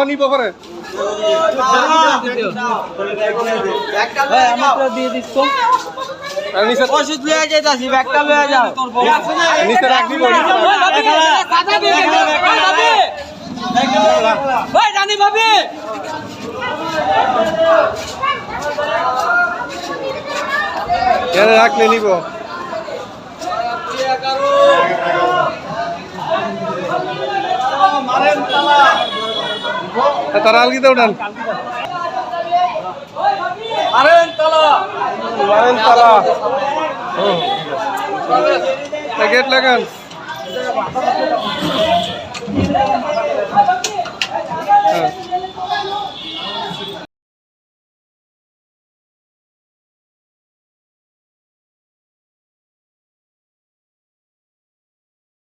নিব করে দিয়ে দিচ্ছ ওষুধ লয়ে যাইতাছি ব্যাগটা লয়ে যাও নিচে রাখ দিব ভাই রানী ভাবি এনে রাখলে নিব তারা আলগিতে উঠান গেট লাগান